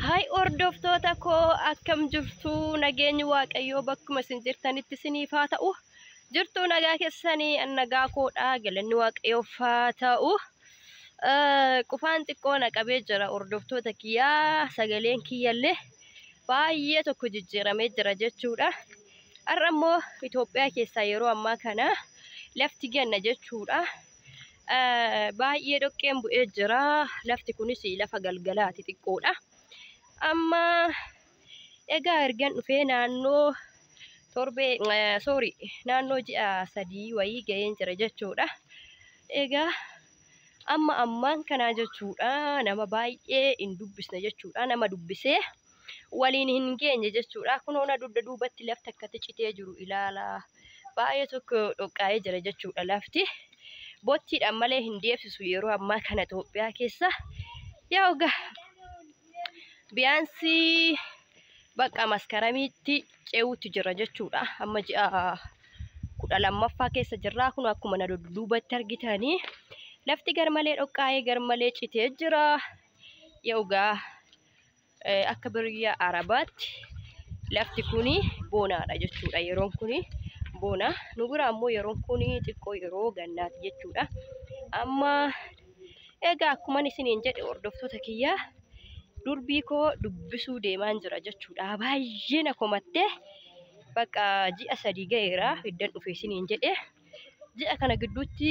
Hai hordoftoota koo akkam jirtu nageenyi waaqayyoo bakkuma isin jirtanitti isiniif haa ta'u. Jirtu nagaa keessanii nagaa koodha galanni waaqayyoof haa ta'u. Qufaan xiqqoo naqabee jira hordoftoota kiyyaa sagaleen kiyyallee baay'ee tokko jijjiiramee jira jechuudha. Har'a immoo Itoophiyaa keessaa yeroo ammaa kana lafti ganna jechuudha. Baay'ee dhoqqeen bu'ee jira. Lafti kunis lafa galgalaati xiqqoodha. Amma egaa ergan dhufee naannoo naannoo ji'a 3 wayii ga'een jira jechuudha. Egaa ammaan kana jechuudha nama baay'ee hin dubbisne jechuudha. Nama dubbisee waliin hin geenye jechuudha. Kunoona dugda duubatti lafti akkatti citee jiru ilaala. Baay'ee tokko dhoqqaa'ee jira jechuudha lafti. Bottiidhaan malee hin deebsisu yeroo ammaa kana Itoophiyaa keessa. Yaa biyaansi bakka maskaramiitti ce'uutti jira jechuudha. Amma ji'a 12ffaa keessa jirra. Kun akkuma na duubatti argitanii lafti garmalee dhoqqaa'ee garmalee citee jira. Yaa akka biyya Arabaatti lafti kuni boonaadha jechuudha. Yeroon kuni boona. Nu bira ammoo yeroon kuni xiqqoo yeroo gannaati jechuudha. Amma egaa akkuma isiniin jedhe hordoftoota kiyyaa durbii koo dubbisuu deemaan jira jechuudha. Baay'ee na komattee bakka ji'a 3 ga'eera hiddan dhufe isiniin jedhe. Ji'a kana gidduutti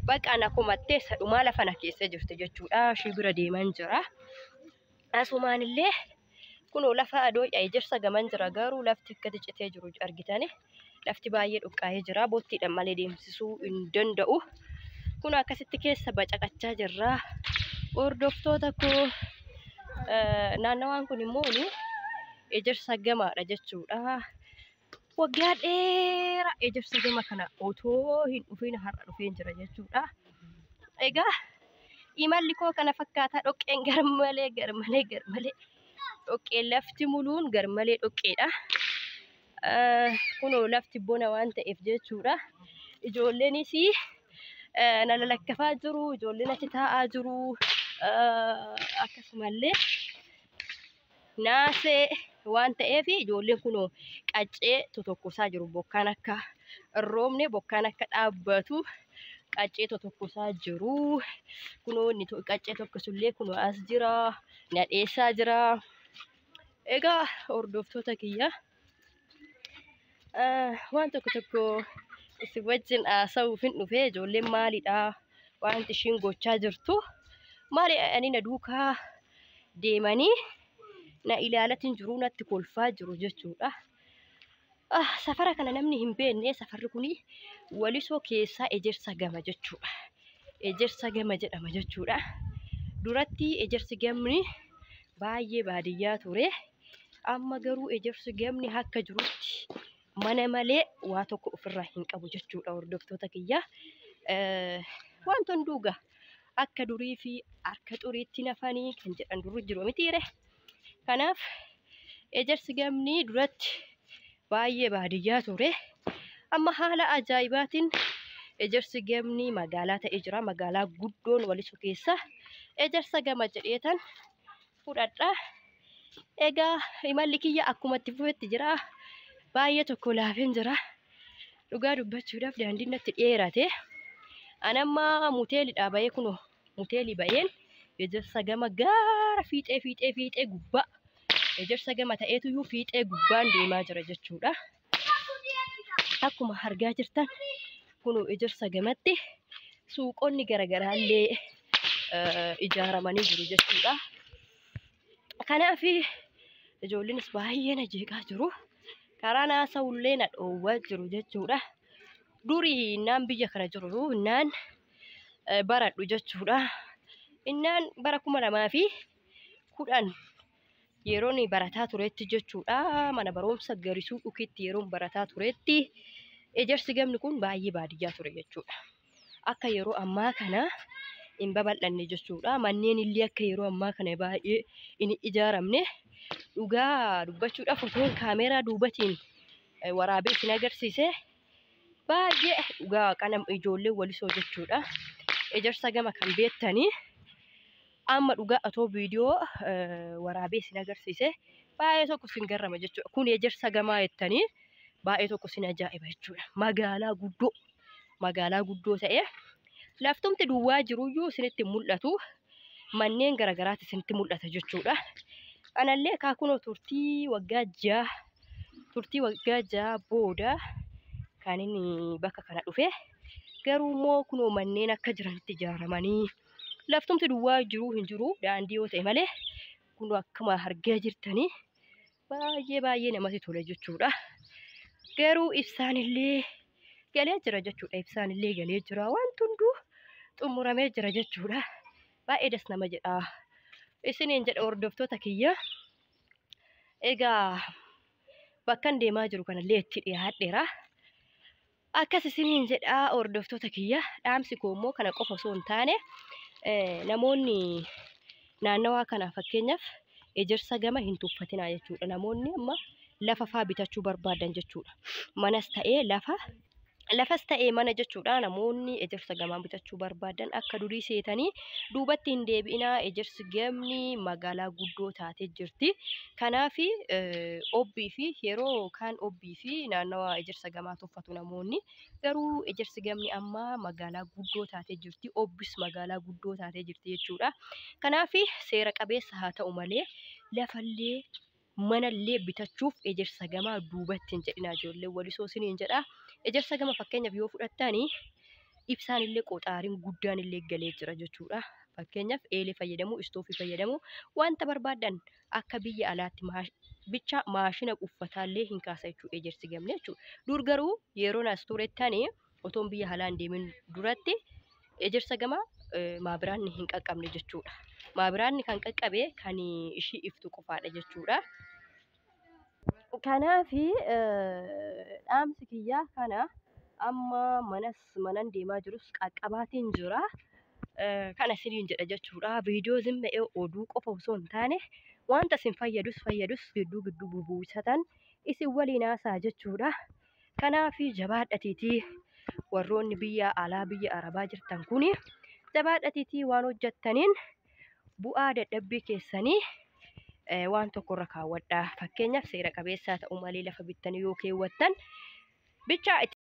bakka na komattee sadhumaa lafa na keessa jirti jechuudha. Ishii bira deemaan jira. Asumaan illee kunoo lafa adoo'aa ejersa gaman jira garuu lafti akkatti citee jiru argitani. Lafti baay'ee dhoqqaa'ee jira. Bottiidhaan malee deemsisuu hin danda'u. Kun akkasitti keessa bacaqachaa jirra. Hordoftoota koo naannawaan kun immoo ejersa gamaadha jechuudha. Waggaa dheeraa ejersa gama kana otoo hin dhufin har'a dhufeen jira jechuudha. Egaa imalli koo kana fakkaataa dhoqqeen garmalee dhoqqeen lafti muluun garmalee dhoqqeedha. Kunoo lafti bona waan ta'eef jechuudha. Ijoolleenis na lalakkafaa jiru, ijoolleen achi taa'aa jiru. Akkasumallee naasee waan ta'eef ijoolleen kunoo qaccee tokkosaa jiru. Bokkaan akka roobne bokkaan akka dhaabbatu qaccee tokkosaa jiru. Kunoo inni qaccee tokkosullee kunoo as jira, nadheessaa jira. Egaa hordoftoota kiyya waan tokko isin wajjin haasa'uuf hin dhufe. Ijoolleen maalidha wanti ishiin gochaa jirtu? Maali ani na duukaa deemanii na ilaalatiin jiru, natti kolfaa jiru jechuudha. Safara kana namni hin beekne safarri kuni Walisoo keessaa ejersa gama jechuudha. Ejersa gama jedhama jechuudha. Duratti ejersi gamni baay'ee baadiyyaa ture. Amma garuu ejersi gamni akka jirutti mana malee waa tokko ofirraa hin qabu jechuudha hordoftoota kiyya. Wanti hunduuga akka durii fi harka xuriitti nafanii kan jedhan duru jiru mitiire. Kanaaf ejersi gamni duratti baay'ee baadiyyaa ture. Amma haala ajaa'ibaatiin ejersi gamni magaalaa ta'ee jira. Magaalaa guddoon Walisoo keessa ejersa gama jedheetan fudhadha. Egaa imalli kiyya akkuma itti fufetti jira. Baay'ee tokko laafeen jira. Dhugaa dubbachuudhaaf daandiin natti dheerate. Anamma muteelidhaa bahee kunoo muteelii baheen ejersa gama gaara fiixee gubbaa ejersa gama ta'eetuyyuu fiixee gubbaan deemaa jira jechuudha. Akkuma argaa jirtan kunoo ejersa gamatti suuqonni garagaraallee ijaaramanii jiru jechuudha. Kanaaf ijoolleenis baay'ee na jeeqaa jiru. Karaa naasa'ullee na dhoowwaa jiru jechuudha. Durii innaan biyya kana jiru innaan baradhu jechuudha. Innaan bara 2010 yeroon barataa turetti jechuudha. Mana barumsa Garisuu Dhukiitti yeroon barataa turetti ejersi gamni kun baay'ee baadiyyaa ture jechuudha. Akka yeroo ammaa kana hin babal'anne jechuudha. Manneen illee akka yeroo ammaa kana baay'ee hin ijaaramne. Dhugaa dubbachuudhaaf fotoon kaameeraa duubatiin waraabee isin agarsiise. Baay'ee dhugaa kana ijoollee Walisoo jechuudha. Ejersa gama kan beektanii amma dhugaa atoo viidiyoo waraabee sin agarsiise baay'ee tokko sin garrama jechuudha. Kun ejersa gamaa jettanii baay'ee tokko sin ajaa'iba jechuudha. Magaalaa guddoo ta'e laftumti duwwaa jiruyyuu isinitti mul'atu manneen garagaraatti isinitti mul'ata jechuudha. Anallee kaakunoo turtii waggaa ja'a booda kan inni bakka kana dhufe garuu immoo kunoo manneen akka jiranitti ijaaramanii laftumti duwwaa jiruu hin jiru daandii yoo ta'e malee kunoo akkuma argaa jirtanii baay'ee namatti tola jechuudha. Garuu ibsaanillee galee jira jechuudha. Ibsaanillee galee jira. Wanti hunduu xumuramee jira jechuudha. Baay'ee das nama jedha. Isiniin jedha hordoftoota kiyya. Egaa bakka deemaa jiru kanallee itti dhiyaadheera. Akkas isiniin jedha hordoftoota kiyya. Dhaamsi koo immoo kana qofa osoo hin taane namoonni naannawaa kana fakkeenyaaf ejersa gama hin tuffatinaa jechuudha. Namoonni amma lafa faa bitachuu barbaadan jechuudha. Manas ta'ee lafas ta'ee mana jechuudha. Namoonni ejersa gamaa bitachuu barbaadan akka durii seetanii duubatti hin deebi'inaa. Ejersi gamni magaalaa guddoo taatee jirti. Kanaaf obbii fi yeroo kaan obbii fi naannawaa ejersa gamaa tuffatu namoonni. Garuu ejersi gamni amma magaalaa guddoo taatee jirti. Obbis magaalaa guddoo taatee jirti jechuudha. Kanaaf seera qabeessa haa ta'u malee lafallee manallee bitachuuf ejersa gamaa duubatti hin jedhinaa ijoollee walisoo isiniin jedha. Ejersa gama fakkeenyaaf yoo fudhattanii ibsaanillee qoxaariin guddaan illee galee jira jechuudha. Fakkeenyaaf eelee fayyadamu, istoofii fayyadamu wanta barbaadan akka biyya alaatti bicha maashina uffataallee hin kaasa jechuudha ejersi gamne jechuudha. Dur garuu yeroo naas turettanii otoon biyya alaa hin deemin duratti ejersa gama maabiraanni hin qaqqabne jechuudha. Maabiraanni kan qaqqabe kan ishii iftu qofaadha jechuudha. Kanaaf dhaamsi kiyyaa kana amma manan deemaa jirus qaqqabaatiin jira. Kana isiniin jedha jechuudha. Viidiyoo zimma'ee oduu qofa osoo hin taane wanta isin fayyadus gidduu bubuusatan isin waliin haasaa jechuudha. Kanaaf jabaadhatiitii warroonni biyya alaa biyya arabaa jirtan kuni jabaadhatiitii waan hojjettaniin bu'aa dadhabbii keessanii waan tokkorra kaawwadhaa. Fakkeenyaaf seera qabeessaa ta'uu malee lafa bittanii yoo keewwattan bicha